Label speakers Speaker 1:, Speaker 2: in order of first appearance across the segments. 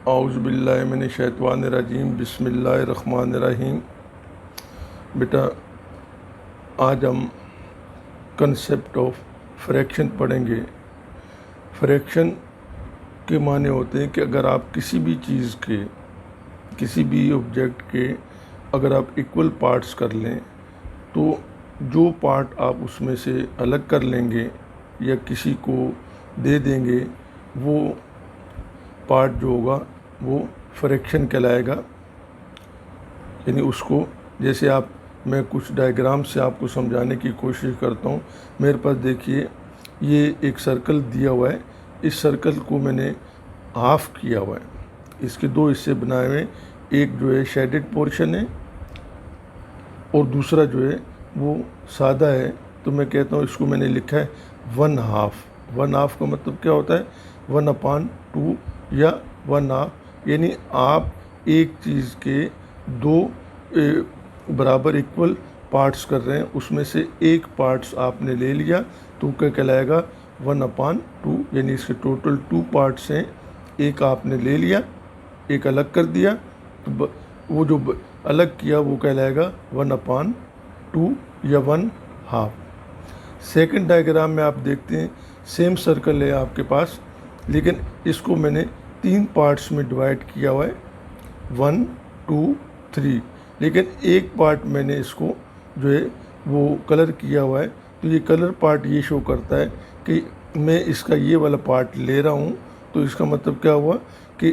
Speaker 1: औज़ुबिल्लाहि मिनश्शैतानिर्रजीम बिस्मिल्लाहिर्रहमानिर्रहीम। बेटा, आज हम कंसेप्ट ऑफ फ्रैक्शन पढ़ेंगे। फ्रैक्शन के माने होते हैं कि अगर आप किसी भी चीज़ के, किसी भी ऑब्जेक्ट के अगर आप इक्वल पार्ट्स कर लें तो जो पार्ट आप उसमें से अलग कर लेंगे या किसी को दे देंगे, वो पार्ट जो होगा वो फ्रैक्शन कहलाएगा। यानी उसको, जैसे मैं कुछ डायग्राम से आपको समझाने की कोशिश करता हूँ। मेरे पास देखिए, ये एक सर्कल दिया हुआ है। इस सर्कल को मैंने हाफ किया हुआ है। इसके दो हिस्से बनाए हुए हैं, एक जो है शेडेड पोर्शन है और दूसरा जो है वो सादा है। तो मैं कहता हूँ, इसको मैंने लिखा है 1/2। 1/2 का मतलब क्या होता है? 1/2 या 1/2। यानी आप एक चीज़ के दो बराबर इक्वल पार्ट्स कर रहे हैं, उसमें से एक पार्ट्स आपने ले लिया तो क्या कहलाएगा? 1/2। यानी इसके टोटल 2 पार्ट्स हैं, एक आपने ले लिया, एक अलग कर दिया, तो वो जो अलग किया वो कहलाएगा 1/2 या 1/2। सेकंड डायग्राम में आप देखते हैं, सेम सर्कल है आपके पास, लेकिन इसको मैंने 3 पार्ट्स में डिवाइड किया हुआ है, 1 2 3। लेकिन एक पार्ट मैंने इसको जो है वो कलर किया हुआ है। तो ये कलर पार्ट ये शो करता है कि मैं इसका ये वाला पार्ट ले रहा हूँ। तो इसका मतलब क्या हुआ कि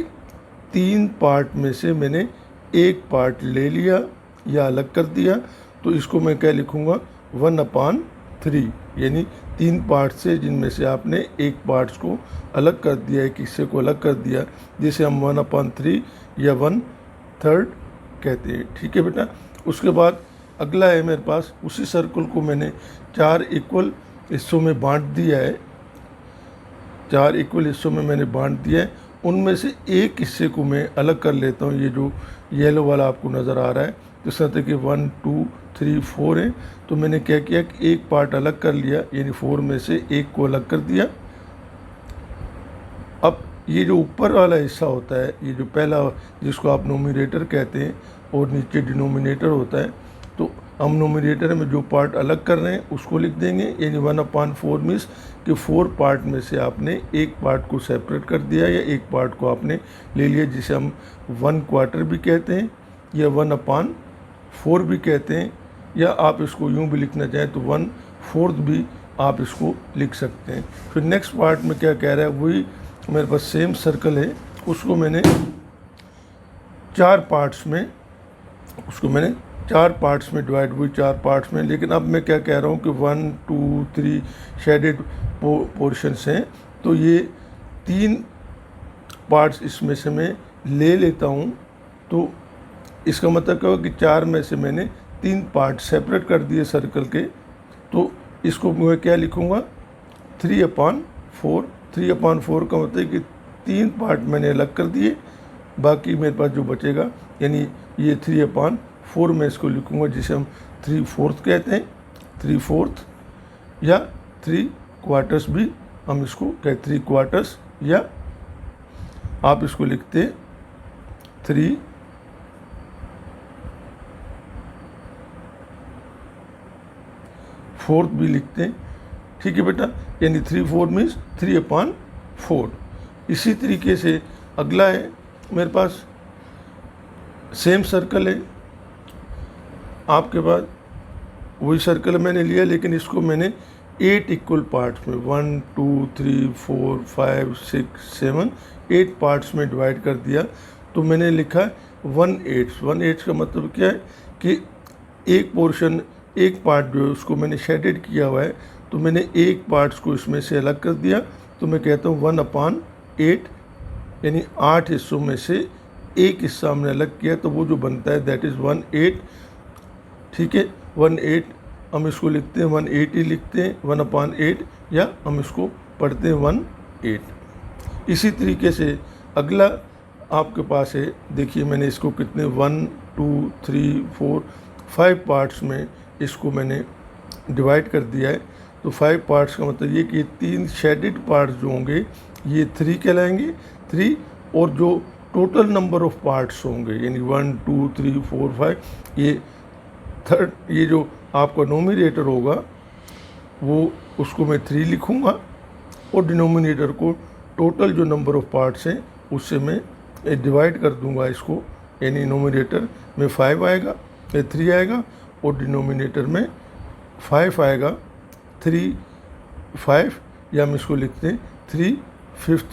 Speaker 1: 3 पार्ट में से मैंने एक पार्ट ले लिया या अलग कर दिया। तो इसको मैं क्या लिखूँगा? 1/3। यानी 3 पार्ट से जिनमें से आपने एक पार्ट्स को अलग कर दिया, एक हिस्से को अलग कर दिया, जिसे हम 1/3 या 1/3 कहते हैं। ठीक है बेटा। उसके बाद अगला है मेरे पास, उसी सर्कल को मैंने 4 इक्वल हिस्सों में बांट दिया है। 4 इक्वल हिस्सों में मैंने बांट दिया है। उनमें से एक हिस्से को मैं अलग कर लेता हूँ। ये जो येलो वाला आपको नज़र आ रहा है, जिस तरह कि 1 2 3 4 है। तो मैंने क्या किया कि एक पार्ट अलग कर लिया, यानी 4 में से एक को अलग कर दिया। अब ये जो ऊपर वाला हिस्सा होता है, ये जो पहला, जिसको आप नोमिनेटर कहते हैं और नीचे डिनोमिनेटर होता है, तो हम नोमिनेटर में जो पार्ट अलग कर रहे हैं उसको लिख देंगे। यानी 1/4 मीन्स कि 4 पार्ट में से आपने एक पार्ट को सेपरेट कर दिया या एक पार्ट को आपने ले लिया, जिसे हम 1/4 भी कहते हैं या 1/4 भी कहते हैं, या आप इसको यूँ भी लिखना चाहें तो 1/4 भी आप इसको लिख सकते हैं। फिर नेक्स्ट पार्ट में क्या कह रहा है, वही मेरे पास सेम सर्कल है, उसको मैंने 4 पार्ट्स में, डिवाइड हुई 4 पार्ट्स में। लेकिन अब मैं क्या कह रहा हूँ कि 1 2 3 शेडेड पोर्शंस हैं, तो ये 3 पार्ट्स इसमें से मैं ले लेता हूँ। तो इसका मतलब क्या होगा कि 4 में से मैंने 3 पार्ट सेपरेट कर दिए सर्कल के। तो इसको मैं क्या लिखूँगा? 3/4। 3/4 का मतलब कि 3 पार्ट मैंने अलग कर दिए, बाकी मेरे पास जो बचेगा, यानी ये 3/4 में इसको लिखूँगा, जिसे हम 3/4 कहते हैं। 3/4 या 3/4 भी हम इसको कहते, 3/4, या आप इसको लिखते 3/4 भी लिखते हैं। ठीक है बेटा। यानी 3/4 मीन्स 3/4। इसी तरीके से अगला है मेरे पास, सेम सर्कल है आपके पास, वही सर्कल मैंने लिया, लेकिन इसको मैंने 8 इक्वल पार्ट्स में, 1 2 3 4 5 6 7 8 पार्ट्स में डिवाइड कर दिया। तो मैंने लिखा 1/8। 1/8 का मतलब क्या है कि एक पोर्शन, एक पार्ट जो है उसको मैंने शेडेड किया हुआ है, तो मैंने एक पार्ट्स को इसमें से अलग कर दिया। तो मैं कहता हूँ 1/8, यानी 8 हिस्सों में से एक हिस्सा हमने अलग किया, तो वो जो बनता है दैट इज़ 1/8। ठीक है। 1/8 हम इसको लिखते हैं, 1/8 ही लिखते हैं, 1/8, या हम इसको पढ़ते हैं 1/8। इसी तरीके से अगला आपके पास है, देखिए मैंने इसको कितने 1 2 3 4 5 पार्ट्स में इसको मैंने डिवाइड कर दिया है। तो 5 पार्ट्स का मतलब ये कि 3 शेडेड पार्ट्स जो होंगे ये 3 कहलाएंगे, 3, और जो टोटल नंबर ऑफ पार्ट्स होंगे, यानी 1 2 3 4 5, ये जो आपका नोमिनेटर होगा वो उसको मैं 3 लिखूँगा और डिनोमिनेटर को टोटल जो नंबर ऑफ पार्ट्स हैं उससे मैं डिवाइड कर दूंगा इसको, यानी नोमिनेटर में 5 आएगा, 3 आएगा और डिनोमिनेटर में 5 आएगा, 3 5, या हम इसको लिखते हैं 3/5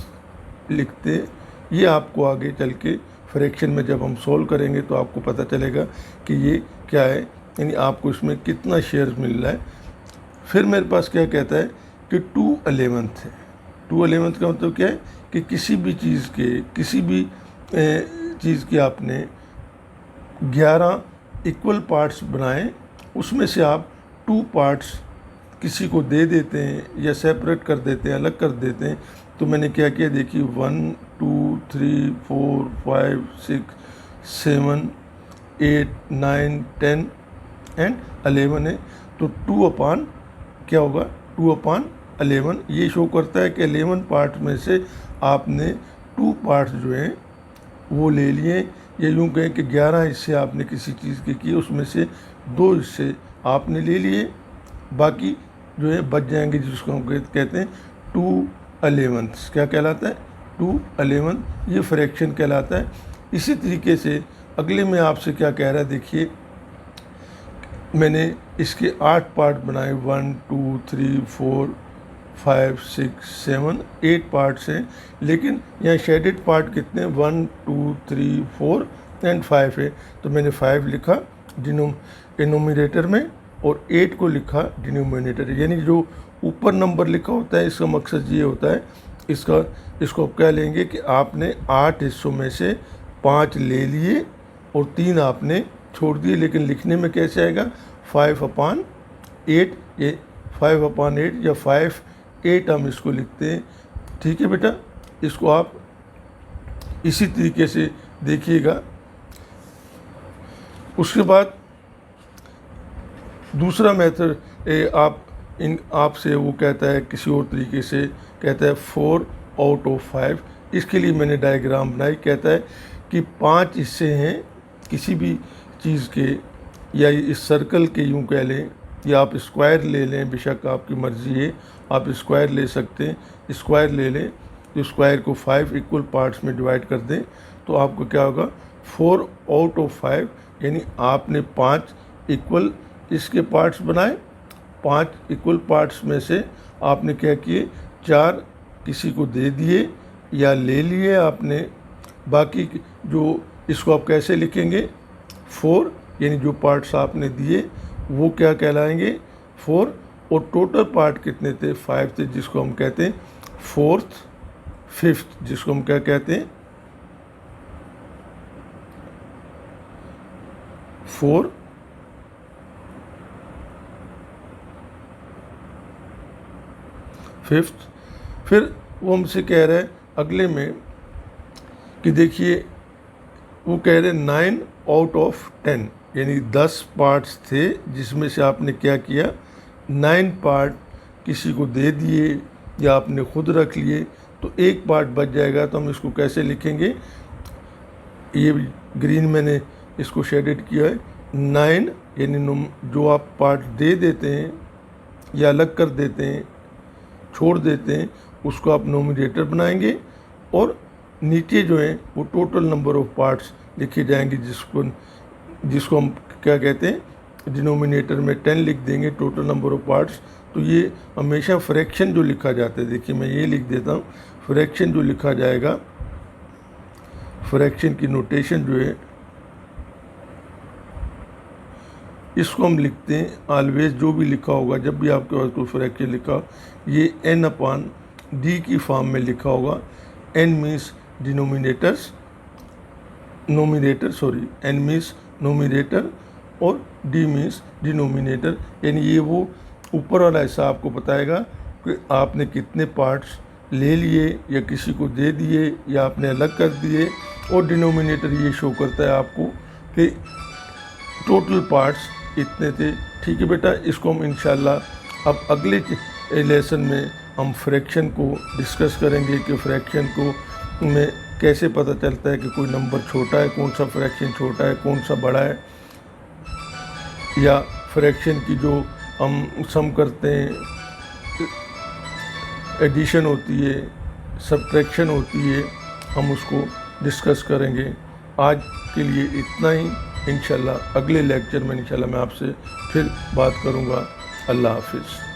Speaker 1: लिखते हैं। ये आपको आगे चल के फ्रैक्शन में जब हम सॉल्व करेंगे तो आपको पता चलेगा कि ये क्या है, यानी आपको इसमें कितना शेयर मिल रहा है। फिर मेरे पास क्या कहता है कि 2/11 है। 2/11 का मतलब क्या है कि किसी भी चीज़ के आपने 11 इक्वल पार्ट्स बनाए, उसमें से आप 2 पार्ट्स किसी को दे देते हैं या सेपरेट कर देते हैं, अलग कर देते हैं। तो मैंने क्या किया देखिए, 1 2 3 4 5 6 7 8 9 10 एंड 11 है। तो 2 क्या होगा, 2/11 ये शो करता है कि 11 पार्ट में से आपने 2 पार्ट्स जो हैं वो ले लिए। ये यूँ कहें कि 11 हिस्से आपने किसी चीज़ के किए, उसमें से 2 हिस्से आपने ले लिए, बाकी जो है बच जाएंगे, जिसको हम कहते हैं 2/11। क्या कहलाता है, 2/11, ये फ्रैक्शन कहलाता है। इसी तरीके से अगले में आपसे क्या कह रहा है देखिए, मैंने इसके 8 पार्ट बनाए, 1 2 3 4 5 6 7 8 पार्ट्स हैं, लेकिन यहाँ शेडेड पार्ट कितने हैं, 1 2 3 4 एंड 5 है। तो मैंने 5 लिखा डिनोमिनेटर में और 8 को लिखा डिनोमिनेटर, यानी जो ऊपर नंबर लिखा होता है इसका मकसद ये होता है, इसको आप क्या लेंगे कि आपने 8 हिस्सों में से 5 ले लिए और 3 आपने छोड़ दिए, लेकिन लिखने में कैसे आएगा, 5/8, ये 5/8 या 5/8 हम इसको लिखते हैं। ठीक है बेटा, इसको आप इसी तरीके से देखिएगा। उसके बाद दूसरा मेथड आपसे वो कहता है किसी और तरीके से, कहता है 4/5। इसके लिए मैंने डायग्राम बनाई। कहता है कि 5 हिस्से हैं किसी भी चीज़ के, या इस सर्कल के यूँ कह लें, या आप स्क्वायर ले लें, बेशक आपकी मर्ज़ी है, आप स्क्वायर ले सकते हैं। स्क्वायर ले लें तो स्क्वायर को 5 इक्वल पार्ट्स में डिवाइड कर दें तो आपको क्या होगा, 4/5, यानी आपने 5 इक्वल इसके पार्ट्स बनाए। 5 इक्वल पार्ट्स में से आपने क्या किए, 4 किसी को दे दिए या ले लिए आपने, बाकी जो इसको आप कैसे लिखेंगे, 4, यानी जो पार्ट्स आपने दिए वो क्या कहलाएंगे, 4, और टोटल पार्ट कितने थे, 5 थे, जिसको हम कहते हैं 4th 5th, जिसको हम क्या कहते हैं 4 5th। फिर वो हमसे कह रहे हैं अगले में कि देखिए, वो कह रहे हैं 9/10, यानी 10 पार्ट्स थे जिसमें से आपने क्या किया, 9 पार्ट किसी को दे दिए या आपने खुद रख लिए, तो 1 पार्ट बच जाएगा। तो हम इसको कैसे लिखेंगे, ये ग्रीन मैंने इसको शेडेड किया है, 9, यानी जो आप पार्ट दे देते हैं या अलग कर देते हैं, छोड़ देते हैं, उसको आप नोमिनेटर बनाएंगे और नीचे जो है वो टोटल नंबर ऑफ पार्ट्स लिखे जाएंगे, जिसको हम क्या कहते हैं, डिनोमिनेटर में 10 लिख देंगे, टोटल नंबर ऑफ पार्ट्स। तो ये हमेशा फ्रैक्शन जो लिखा जाता है, देखिए मैं ये लिख देता हूँ, फ्रैक्शन जो लिखा जाएगा, फ्रैक्शन की नोटेशन जो है इसको हम लिखते हैं ऑलवेज, जो भी लिखा होगा, जब भी आपके पास कोई फ्रैक्शन लिखा, ये n/d की फॉर्म में लिखा होगा। n means n means nominator और d मीन्स डिनोमिनेटर, यानी ये वो ऊपर वाला हिस्सा आपको बताएगा कि आपने कितने पार्ट्स ले लिए या किसी को दे दिए या आपने अलग कर दिए, और डिनोमिनेटर ये शो करता है आपको कि टोटल पार्ट्स इतने थे। ठीक है बेटा, इसको हम इंशाल्लाह अब अगले लेसन में हम फ्रैक्शन को डिस्कस करेंगे कि फ्रैक्शन को में कैसे पता चलता है कि कोई नंबर छोटा है, कौन सा फ्रैक्शन छोटा है, कौन सा बड़ा है, या फ्रैक्शन की जो हम सम करते हैं, एडिशन होती है, सब्ट्रैक्शन होती है, हम उसको डिस्कस करेंगे। आज के लिए इतना ही। इंशाल्लाह अगले लेक्चर में इंशाल्लाह मैं आपसे फिर बात करूँगा। अल्लाह हाफिज़।